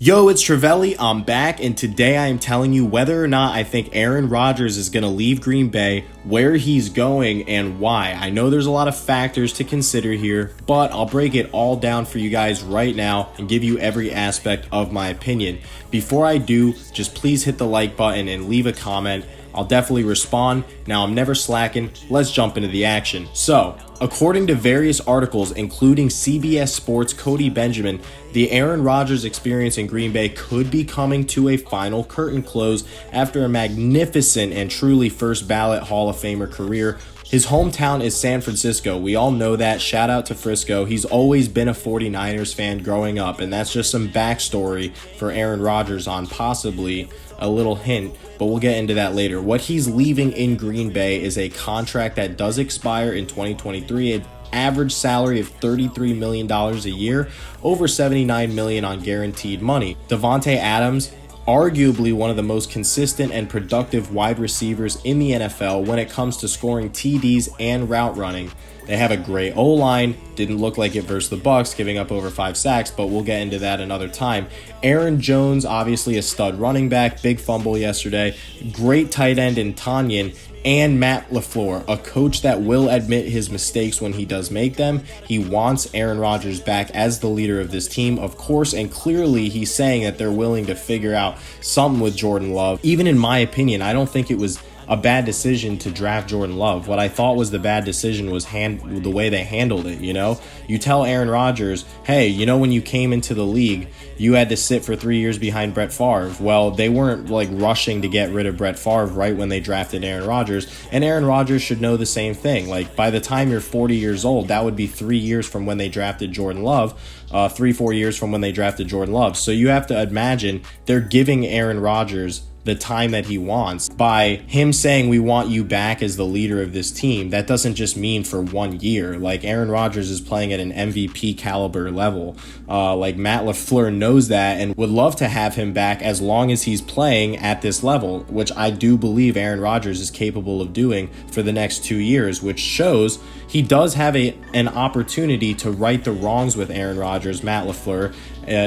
Yo, it's Trivelli. I'm back, and today I am telling you whether or not I think Aaron Rodgers is going to leave Green Bay, where he's going, and why. I know there's a lot of factors to consider here, but I'll break it all down for you guys right now and give you every aspect of my opinion. Before I do, just please hit the like button and leave a comment. I'll definitely respond. Now, I'm never slacking. Let's jump into the action. So, according to various articles, including CBS Sports' Cody Benjamin, the Aaron Rodgers experience in Green Bay could be coming to a final curtain close after a magnificent and truly first ballot Hall of Famer career. His hometown is San Francisco. We all know that. Shout out to Frisco. He's always been a 49ers fan growing up, and that's just some backstory for Aaron Rodgers on possibly a little hint, but we'll get into that later. What he's leaving in Green Bay is a contract that does expire in 2023, an average salary of $33 million a year, over $79 million on guaranteed money. Davante Adams, arguably one of the most consistent and productive wide receivers in the NFL when it comes to scoring TDs and route running. They have a great O-line. Didn't look like it versus the Bucs, giving up over 5 sacks, but we'll get into that another time. Aaron Jones, obviously a stud running back, big fumble yesterday. Great tight end in Tanyan. And Matt Lafleur, a coach that will admit his mistakes when he does make them. He wants Aaron Rodgers back as the leader of this team, of course, and clearly he's saying that they're willing to figure out something with Jordan Love. Even in my opinion, I don't think it was a bad decision to draft Jordan Love. What I thought was the bad decision was the way they handled it, you know? You tell Aaron Rodgers, hey, you know when you came into the league, you had to sit for 3 years behind Brett Favre. Well, they weren't like rushing to get rid of Brett Favre right when they drafted Aaron Rodgers, and Aaron Rodgers should know the same thing. Like, by the time you're 40 years old, that would be 3 years from when they drafted Jordan Love, 3-4 years from when they drafted Jordan Love. So you have to imagine they're giving Aaron Rodgers the time that he wants by him saying we want you back as the leader of this team. That doesn't just mean for 1 year. Like, Aaron Rodgers is playing at an MVP caliber level. Like, Matt Lafleur knows that and would love to have him back as long as he's playing at this level, which I do believe Aaron Rodgers is capable of doing for the next 2 years, which shows he does have an opportunity to right the wrongs with Aaron Rodgers, Matt Lafleur.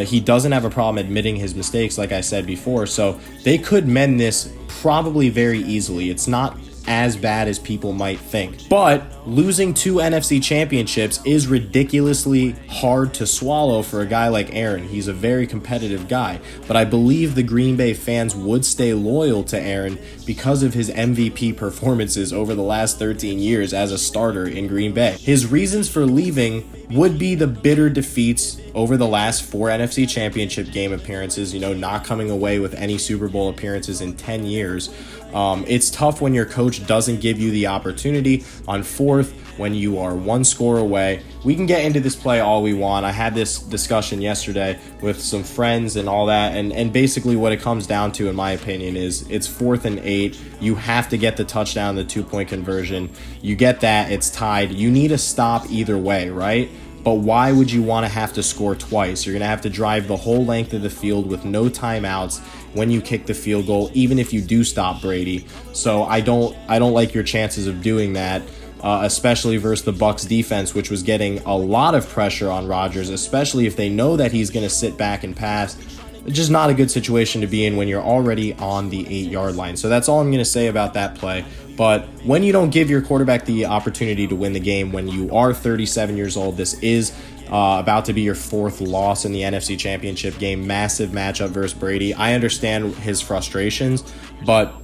He doesn't have a problem admitting his mistakes, like I said before, so they could mend this probably very easily. It's not as bad as people might think. But losing 2 NFC championships is ridiculously hard to swallow for a guy like Aaron. He's a very competitive guy, but I believe the Green Bay fans would stay loyal to Aaron because of his MVP performances over the last 13 years as a starter in Green Bay. His reasons for leaving would be the bitter defeats over the last 4 NFC championship game appearances, not coming away with any Super Bowl appearances in 10 years. It's tough when your coach doesn't give you the opportunity on 4th when you are 1 score away. We can get into this play all we want. I had this discussion yesterday with some friends and all that, and basically what it comes down to, in my opinion, is it's 4th and 8. You have to get the touchdown, the 2-point conversion. You get that, it's tied. You need a stop either way, right? But why would you want to have to score twice? You're going to have to drive the whole length of the field with no timeouts when you kick the field goal, even if you do stop Brady. So I don't like your chances of doing that, especially versus the Bucs defense, which was getting a lot of pressure on Rodgers, especially if they know that he's going to sit back and pass. It's just not a good situation to be in when you're already on the 8-yard line. So that's all I'm going to say about that play. But when you don't give your quarterback the opportunity to win the game, when you are 37 years old, this is about to be your 4th loss in the NFC Championship game. Massive matchup versus Brady. I understand his frustrations, but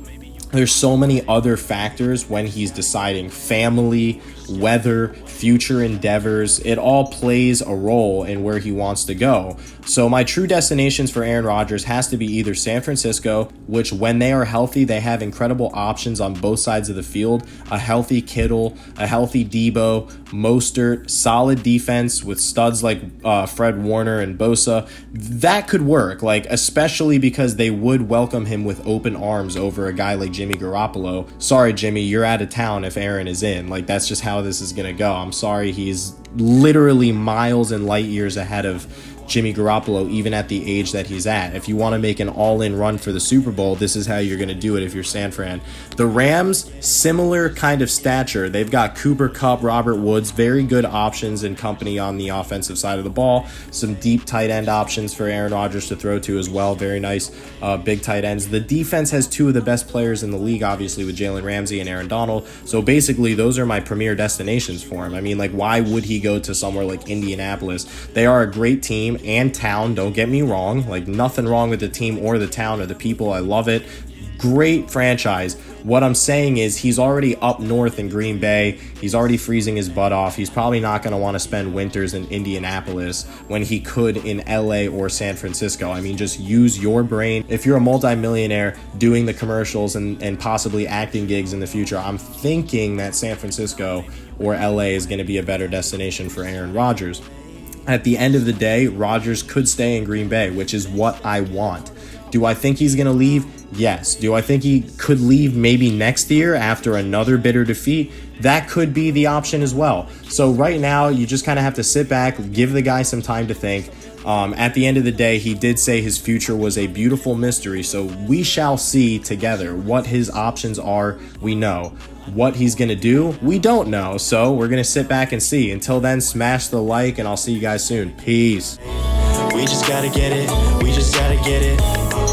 there's so many other factors when he's deciding: family, weather, future endeavors. It all plays a role in where he wants to go. So my true destinations for Aaron Rodgers has to be either San Francisco, which when they are healthy, they have incredible options on both sides of the field. A healthy Kittle, a healthy Debo, Mostert, solid defense with studs like Fred Warner and Bosa. That could work, especially because they would welcome him with open arms over a guy like Jimmy Garoppolo. Sorry, Jimmy, you're out of town if Aaron is in. That's just how this is going to go. I'm sorry, he's literally miles and light years ahead of Jimmy Garoppolo, even at the age that he's at. If you want to make an all-in run for the Super Bowl, this is how you're going to do it if you're San Fran. The Rams, similar kind of stature. They've got Cooper Kupp, Robert Woods, very good options and company on the offensive side of the ball. Some deep tight end options for Aaron Rodgers to throw to as well. Very nice big tight ends. The defense has two of the best players in the league, obviously, with Jalen Ramsey and Aaron Donald. So basically, those are my premier destinations for him. I mean, like, why would he go to somewhere like Indianapolis? They are a great team and town, don't get me wrong. Like, nothing wrong with the team or the town or the people. I love it. Great franchise. What I'm saying is he's already up north in Green Bay. He's already freezing his butt off. He's probably not going to want to spend winters in Indianapolis when he could in LA or San Francisco. I mean, just use your brain. If you're a multimillionaire doing the commercials and possibly acting gigs in the future, I'm thinking that San Francisco or LA is going to be a better destination for Aaron Rodgers. At the end of the day, Rodgers could stay in Green Bay, which is what I want. Do I think he's going to leave? Yes. Do I think he could leave maybe next year after another bitter defeat? That could be the option as well. So right now, you just kind of have to sit back, give the guy some time to think. At the end of the day, he did say his future was a beautiful mystery. So we shall see together what his options are. We know. What he's going to do, we don't know. So we're going to sit back and see. Until then, smash the like, and I'll see you guys soon. Peace. We just gotta get it. We just gotta get it.